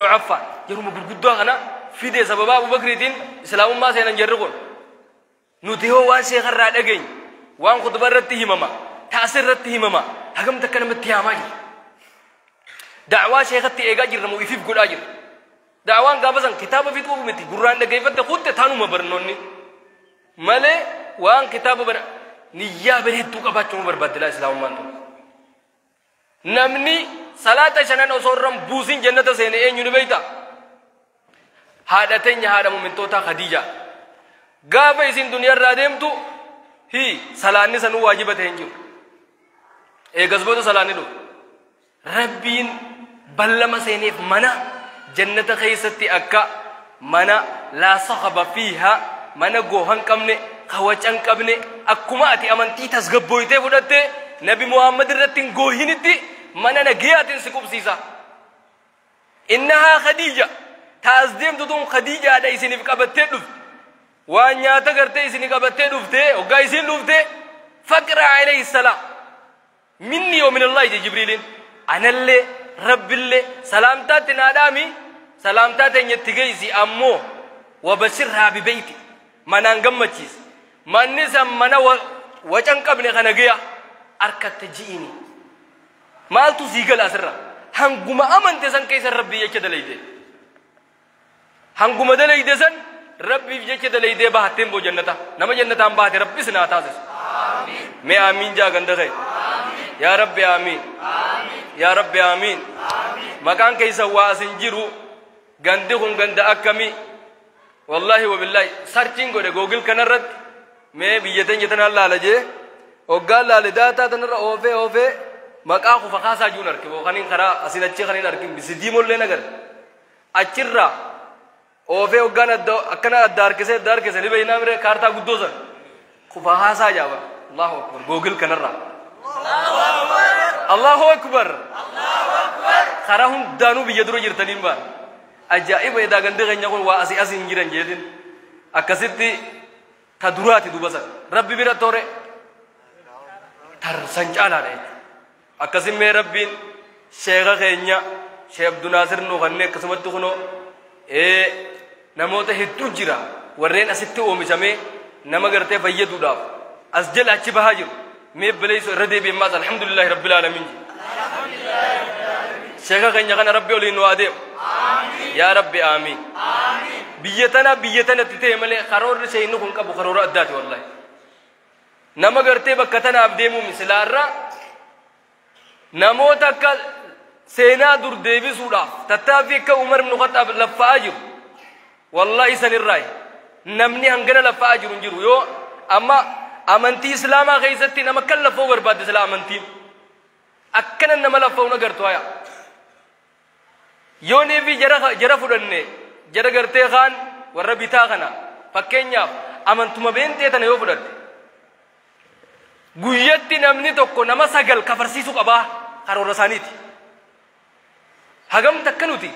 عفان يروم بالقدوة أنا في ده سبب أبو بكر الدين إسلام ما سينا نجربون نتيه وان شيخ الراد أجين وان خطبة رتيه ماما تأثير رتيه ماما هكذا تكلم التياماج دعوة شيخ التيجا جرنا مو يفيد كل أجر دعوان قابسان كتابه في تقول متي قرآن ده كيف تقول تثانو مبرنوني ماله وان كتابه بر نيا بره تو كباچو بربادلا اسلام مان نمني صلاة شنان أصورم بوسين جنة سينه إيه بيتا هذا تاني هذا من توتا خديجة قابة إسين دنيا رادم تو هي سلاني سنو واجبة تهنجو إيه قصبو تو سلاني دو ربين بلما سينه منا جنة خيستي أكا منا لا صخب فيها منا جوهن كمنه خواتشان كمنه أكما أتي أمانتي تسقبويته فدته نبي محمد رتين جوهينتي منا نجياتين سكوب سيسا إنها خديجة تازديم تدوم خديجة ada isini kabatte duf wanya tagarte isini kabatte dufte oga isin dufte fakra alayhi salam minni wa min Allah jibrilin analle rabille salamta tinadami salamta tanyetigeisi ammo wa bashirha bi baiti manangam machis manisa mana wacan qabne khanagiya arkat jiini maltu sigal asra hanguma amante san kaisa rabbi yake dalayde hanguma dalayde san rabbi yake dalayde ba hatem bo jannata nama jannata am baate rabbi sina tasis amin me amin ja ganda khay amin ya rabbi amin amin ya rabbi amin amin makan kaisa wasin jiru gande kun ganda akami wallahi wa billahi searching gode google kanarat me biyeten yetan Allah laje ogalla le data tanra ove maka ku fakasa junar ke bo khanin khara asinachi khanin arkin bisidimol le nagar achirra ove ogana do akana dar kese libe inamre karta guddozan ku fakasa jawa Allahu akbar google kanarra Allahu akbar kharahum danu biyadro jirtanin ba ajaib ida gande ganya ko wa asin jiran jedin akasitti kadurati dubasa rabbi bira tore tar sanjala de akasim me rabbin sheekha kenya sheekh abdul nasir no ganne kasmatu kuno namota hittu jira warren asitti omishame nama garte fayyadu daf asjal achi bahajir me belayso rade be ma alhamdulillah rabbil alamin sheekha kenya kana rabbi olin wade amin ya rabbi amin amin biyatana titemale qaror shaynu kun qabu qaror addati wallahi nama garte bakkatana abdemu mislarra namota ka sena dur devi suda tatafi ka umar ibn khattab lafajir wallahi sanirrai namni hangana lafajir jiru yo amma amanti islama ghaizati nama kallafo barbad islam amanti akkana nama lafo nagarto aya yoni bi jara fudanne jara garte khan warra bita kana fakenya amantuma bente tan yo fudatte guyatti namni tokko nama sagal kafarsisu qaba qarora saniti hagam takkanuti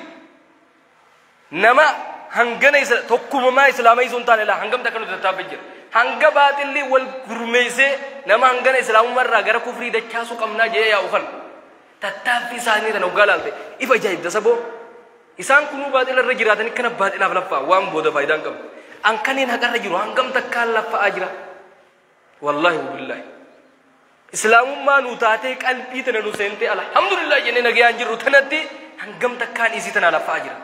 nama hangana isa tokkuma ma islamai suntan la hangam takkanuti tabajir hanga batilli wal gurmeise nama hangana islamu marra gara kufri da kyasu qamna je ya ukhan tatafi sani tan ugalalde ifa jayib da sabo isan kunu batil rajiratan kana batil aflafa wam boda faidan kam an kanin hagar rajiru hangam takkalla fa ajra wallahi billahi islamu ma nutate qalbi tan nu sente alhamdulillah jenne nagi anjiru tanati hangam takkan isi tan ala fa ajra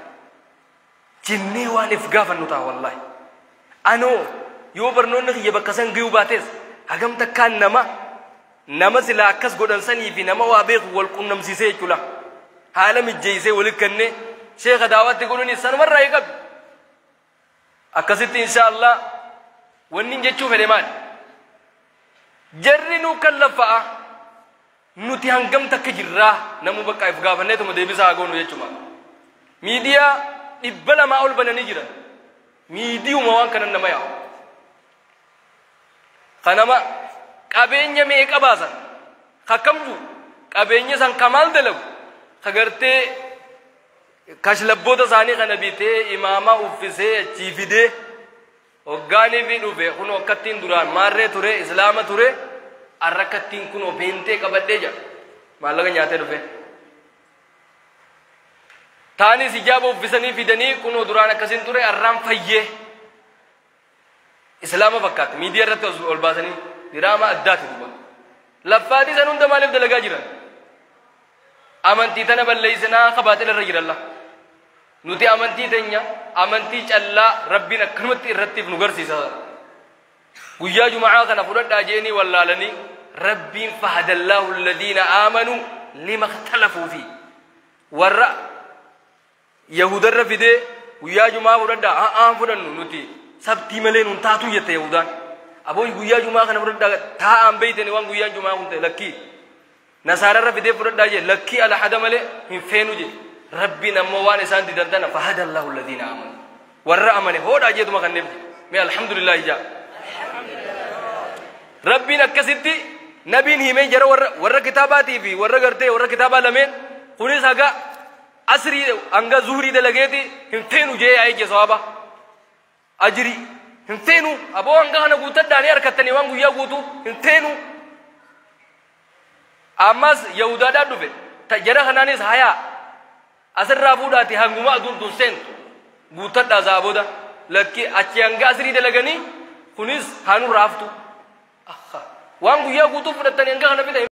jinni wa nifgafan nuta wallahi ano yo barnon ngi yebakasan giu bates hagam takkan nama sila akas godan sani fi nama wa be wal kunnam sise kula halam jeyse walikanne sheikh dawat guluni sanmar raygab akasit inshallah wonni jechu feleman jarrinu kallafa nuti hangam takjirra namu bakka ifgafanne to modebisa agonu jechuma media ibala ma ul banani jira media ma wan kanan namaya kanama qabenya me qabasan khakamju qabenya san kamal dalag khagarte kashlabbota sani khanabite imama ufise chifide ogani bi dube kuno katin duran marre ture islam ture arrakatin kuno bente kabadde ja malaga nyate dube تاني سجابه وفسني في دني كنوا درانا كسين ترى الرام فيه إسلام فكات ميديا رت والباسني دراما أدات دوبا لفادي سنون دمالف دلقا جرا أمانتي تنا بالليسنا خباتل الرجل الله نوتي أمانتي تنيا أمانتي الله ربنا كرمت الرتيب نغرسي سا ويا جماعة كنا فرد داجيني والله لني ربي فهد الله الذين آمنوا لما اختلفوا فيه ورّ يهود الرفيدة ويا جماعة فرد فرد نوتي سبتي ملين نتاتو يت يهودان أبوي ويا جماعة كنا فرد تا أم بيتني وان ويا جماعة كنت لكي نصارى الرفيدة فرد داجي لكي على حدا ملء من فينو جي ربي نموان إنسان تدرنا فهد الله الذين آمنوا ورّ أمنه هو داجي تما كنيم مي الحمد لله جا ربي نكسيتي نبي نهيمين جرا ورّ كتاباتي في ورّ كرتے ورّ كتابا لمن خوني ساقا أسري أنغا زهري ده لغيتي هنتينو جاي آي جسوابا أجري هنتينو أبو أنغا هنا قوتا داني أركتني وانغو يا قوتو هنتينو أماس يهودا دا دوفي تجرى هنانيس هيا أسر رافو داتي هنغوما دون دوسين قوتا دا زابو دا لكي أچي أنغا أسري ده لغني خونيس هانو رافتو أخا وانغو يا قوتو فرطاني أنغا هنا بيدا